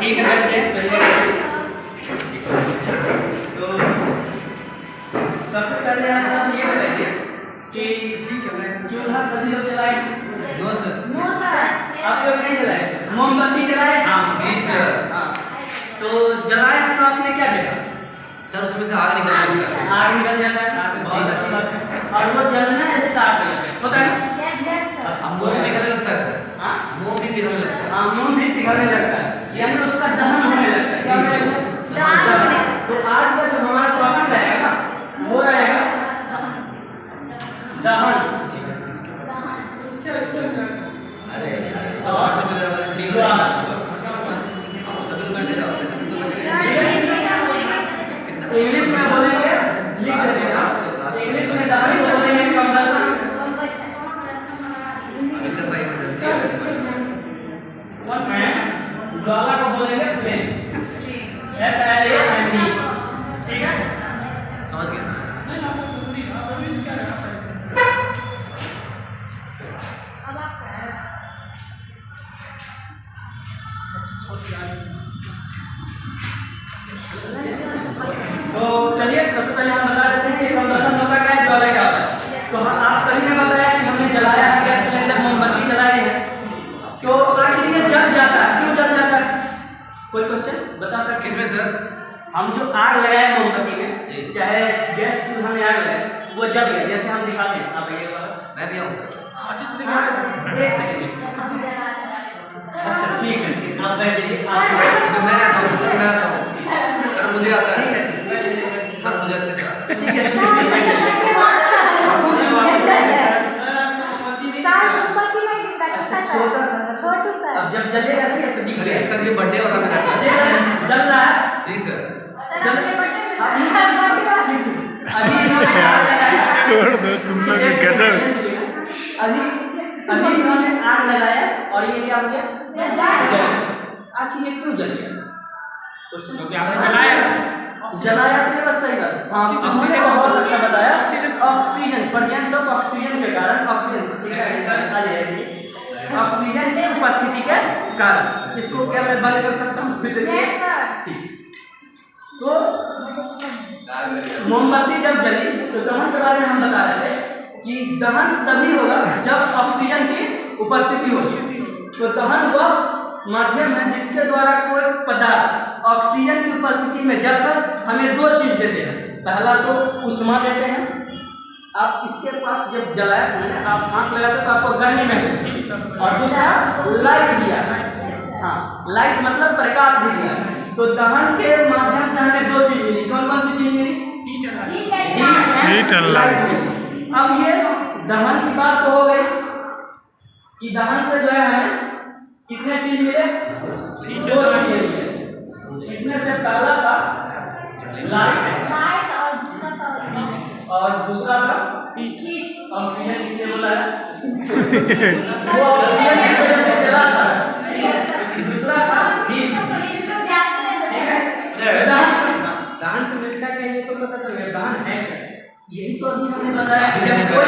ठीक है बैठिए। तो सबसे पहले आप सब ये बताइए कि चूल्हा सभी लोग जलाए? No sir. आप लोग नहीं जलाए? मोमबत्ती जलाए? हाँ जी सर। हाँ, तो जलाए हैं तो आपने क्या देखा? सर उसमें से आग निकल जाता है। आग निकल जाता है, बहुत अच्छी बात है। और वो जलना स्टार्ट होता है, अब मोम पिघलने लगता है सर। हाँ मोम भी पिघलने लगता है। हाँ, मोम भी पिघलने लगता है, यानी उसका दहन होने लगता है। क्या होने लगता है? दहन। तो आज का जो हमारा टॉपिक रहेगा ना, वो रहेगा दहन। अरे और से चले जाओ फ्री हो जाओ। आप सभी लोग बैठ जाओ। इंग्लिश में बोलेंगे, लिख देना। इंग्लिश में दहन बोलेंगे कंबसन। ज्वाला को बोलेंगे फ्लेम, FLAME। ठीक है, समझ गए? तो चलिए सबसे पहले हम बता देते हैं कि कंबसन होता क्या है, ज्वाला क्या होता है। तो आप सभी ने बताया कि हमने जलाया है गैस सिलेंडर, मोमबत्ती जलाई है, तो आखिर ये जल जाता है, क्यों जल जाता है? कोई क्वेश्चन बता सकते? किसमें सर? हम जो आग लगाए मोमबत्ती में, जी। चाहे गैस चूल्हा में आग लगाए, वो जल गया, जैसे हम दिखाते हैं। आप ये वाला मैं भी आऊँ सर। एक सेकंड। अच्छा ठीक है, आप बैठ जाइए। तो मैं आता हूँ सर, मैं आता हूँ सर, मुझे आता है सर, मुझे अच्छे से आता है। ठीक है, छोटा सा। अब जब जलेगा नहीं तो दिखेगा। सर ये बर्थडे वाला मेरा था। जल रहा है जी सर। अभी इन्होंने आग लगाया। छोड़ दो तुम लोग गजब। अभी इन्होंने आग लगाया और ये क्या हो गया? आखिर ये क्यों जल गया? क्योंकि आपने जलाया। जलाया तो ये बस सही बात है। हाँ, आपने बहुत अच्छा बताया। ऑक्सीजन, प्रेजेंस ऑफ ऑक्सीजन के कारण, ऑक्सीजन ऑक्सीजन की उपस्थिति के कारण। इसको क्या मैं बंद कर सकता हूँ? ठीक। तो मोमबत्ती जब जली तो दहन के बारे में हम बता रहे थे कि दहन तभी होगा जब ऑक्सीजन की उपस्थिति होगी। तो दहन वह माध्यम है जिसके द्वारा कोई पदार्थ ऑक्सीजन की उपस्थिति में जलकर हमें दो चीज देते हैं। पहला तो उष्मा देते हैं। आप इसके पास जब जलाया मैंने, आप हाथ लगाते तो आपको गर्मी महसूस होगी। और दूसरा लाइट दिया है। हाँ, लाइट मतलब प्रकाश भी दिया है। तो दहन के माध्यम से हमें दो चीज मिली। कौन कौन सी चीज मिली? Heat and light. अब ये दहन की बात तो हो गई कि दहन से जो है हमें कितने चीज मिले? दो चीज मिले। इसमें से पहला था लाइट और दूसरा था ऑक्सीजन। इसलिए बोला है वो ऑक्सीजन की वजह से चला था। दूसरा था हीट। ठीक है, दहन से मिलता क्या ये तो पता चल गया। दहन है क्या? यही तो अभी हमने बताया कि जब कोई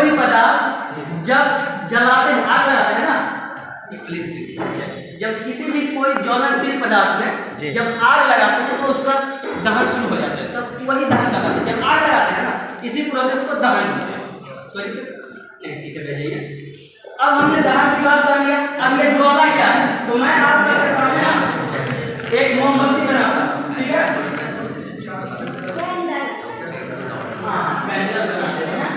भी पदार्थ जब जलाते हैं, आग लगाते हैं ना, जब किसी भी कोई ज्वलनशील पदार्थ में जब आग लगाते हैं तो उसका दहन शुरू हो जाता है। तब वही दहन लगाते हैं। जब आग लगाते हैं ना, इसी प्रोसेस को दहन कहते हैं। ठीक है, भेजिए। अब हमने दहन की बात कर लिया। अब ये ज्वाला क्या है? तो मैं आपके सामने एक मोमबत्ती बनाता हूं। ठीक है, हाँ, कैंडल बनाते हैं।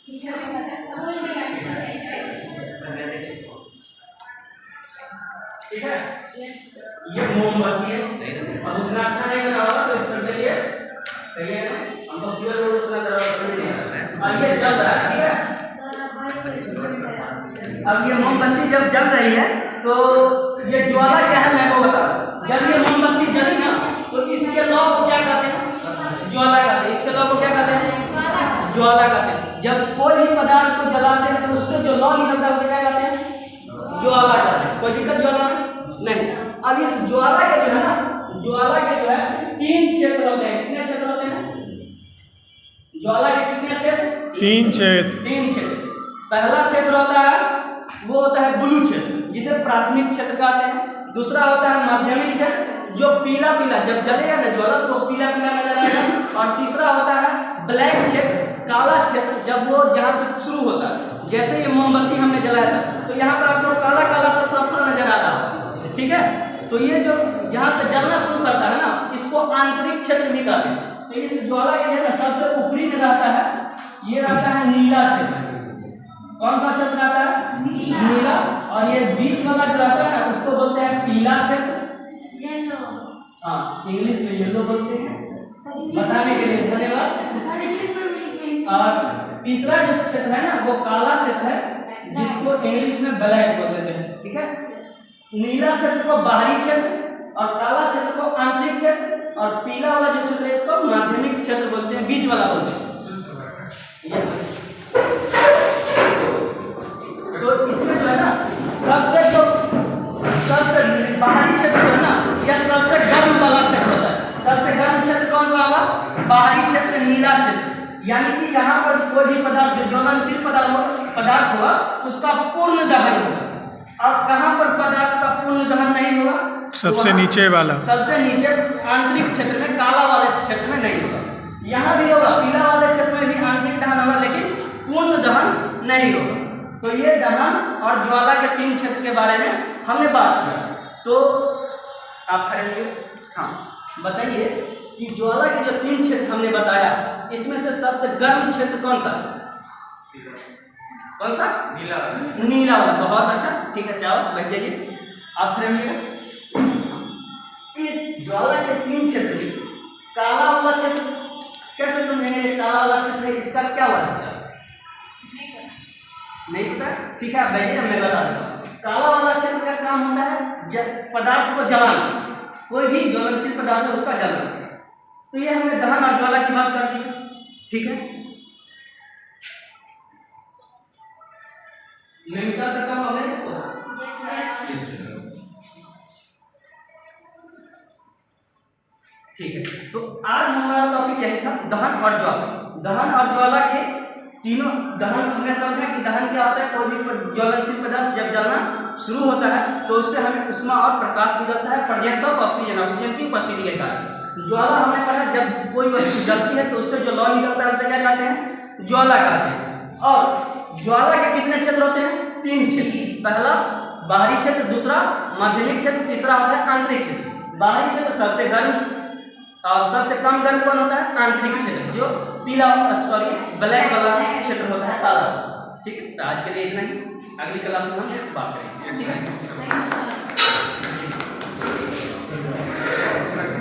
ठीक है, ठीक है, ये मोमबत्ती है। अब उतना अच्छा नहीं बना होगा तो इसके लिए कहिए ना, हमको फ्यूल रोड उतना जरूरत नहीं है। अब ये जल रहा है। ठीक है, अब ये मोमबत्ती जब जल रही है तो ये ज्वाला क्या है मैं को बता। जब ये मोमबत्ती जली ना तो इसके लौ को क्या कहते हैं? ज्वाला कहते हैं। इसके लौ को क्या कहते हैं? ज्वाला कहते हैं। जब कोई भी पदार्थ को जलाते हैं तो उससे जो लौ निकलता है उसे क्या कहते हैं? ज्वाला कहते हैं। कोई दिक्कत ज्वाला में नहीं। अब इस ज्वाला के जो है ना, ज्वाला के जो है 3 क्षेत्र होते हैं। कितने क्षेत्र होते हैं ज्वाला के? कितने क्षेत्र? 3 क्षेत्र। 3 क्षेत्र। पहला क्षेत्र होता है वो होता है ब्लू क्षेत्र, जिसे प्राथमिक क्षेत्र कहते हैं। दूसरा होता है माध्यमिक क्षेत्र, जो पीला पीला जब जलेगा ना ज्वाला तो पीला पीला नजर आएगा। और तीसरा होता है ब्लैक क्षेत्र, काला क्षेत्र, जब वो जहाँ से शुरू होता है। जैसे ये मोमबत्ती हमने जलाया था तो यहाँ पर आपको काला काला सा थोड़ा थोड़ा नजर आ रहा है, ठीक है। तो ये जो जहाँ से जलना शुरू करता है ना, इसको आंतरिक क्षेत्र भी कहते हैं। तो इस ज्वाला के जगह सबसे ऊपरी में रहता है, ये रहता है नीला क्षेत्र। कौन सा क्षेत्र रहता है? नीला। और ये बीच वाला जो रहता है ना, उसको बोलते हैं पीला क्षेत्र। हाँ, इंग्लिश में येलो बोलते हैं। बताने के लिए धन्यवाद। और तीसरा जो क्षेत्र है ना, वो काला क्षेत्र है, जिसको इंग्लिश में ब्लैक बोल देते हैं, ठीक है। नीला क्षेत्र को बाहरी क्षेत्र और काला क्षेत्र को आंतरिक क्षेत्र और पीला वाला जो क्षेत्र है इसको माध्यमिक क्षेत्र बोलते हैं, बीच वाला बोलते हैं। तो इसमें जो है ना सबसे बाहरी क्षेत्र जो है ना, यह सबसे गर्म वाला क्षेत्र होता है। सबसे गर्म क्षेत्र कौन सा होगा? बाहरी क्षेत्र, नीला क्षेत्र। यानी कि यहाँ पर कोई भी पदार्थ जो ज्वलनशील पदार्थ होगा उसका पूर्ण दहन होगा। अब कहाँ पर पदार्थ का पूर्ण दहन नहीं होगा? सबसे नीचे वाला, सबसे नीचे आंतरिक क्षेत्र में, काला वाले क्षेत्र में नहीं होगा। यहाँ भी होगा, पीला वाले क्षेत्र में भी आंशिक दहन होगा, लेकिन पूर्ण दहन नहीं होगा। तो ये दहन और ज्वाला के 3 क्षेत्र के बारे में हमने बात किया। तो आप खड़े, हाँ बताइए कि ज्वाला के जो 3 क्षेत्र हमने बताया, इसमें से सबसे गर्म क्षेत्र कौन सा? कौन सा? नीला। नीला वाला। बहुत अच्छा, ठीक है, चाहो बैठ जाइए। आप खड़े होइए। इस ज्वाला के 3 क्षेत्र में काला वाला क्षेत्र कैसे समझेंगे? काला वाला क्षेत्र है, इसका क्या हुआ है? नहीं पता? ठीक है, बैठिए, मैं बता देता हूँ। काला वाला क्षेत्र का काम होता है पदार्थ को जलाना, कोई भी ज्वलनशील पदार्थ है उसका जलाना। तो ये हमने दहन और ज्वाला की बात कर दी, ठीक है। मिनटा से कम हो गया इसको? ठीक है। तो आज हमारा टॉपिक यही था, दहन और ज्वाला। दहन और ज्वाला के तीनों, दहन हमने समझा कि दहन क्या होता है, कोई भी ज्वलनशील पदार्थ जब जलना शुरू होता है तो उससे हमें उष्मा और प्रकाश निकलता है, प्रेजेंस ऑफ ऑक्सीजन, ऑक्सीजन की उपस्थिति के कारण। ज्वाला हमने पढ़ा, जब कोई वस्तु जलती है तो उससे जो लौ निकलता है उसे क्या कहते हैं? ज्वाला कहते हैं। और ज्वाला के कितने क्षेत्र होते हैं? 3 क्षेत्र। पहला बाहरी क्षेत्र, दूसरा माध्यमिक क्षेत्र, तीसरा होता है आंतरिक क्षेत्र। बाहरी क्षेत्र सबसे गर्म और सबसे कम गर्म कौन होता है? आंतरिक क्षेत्र, जो पीला ब्लैक वाला क्षेत्र होता है, काला। ठीक है, तो आज के लिए इतना ही। अगली क्लास में हम बात करेंगे, ठीक है।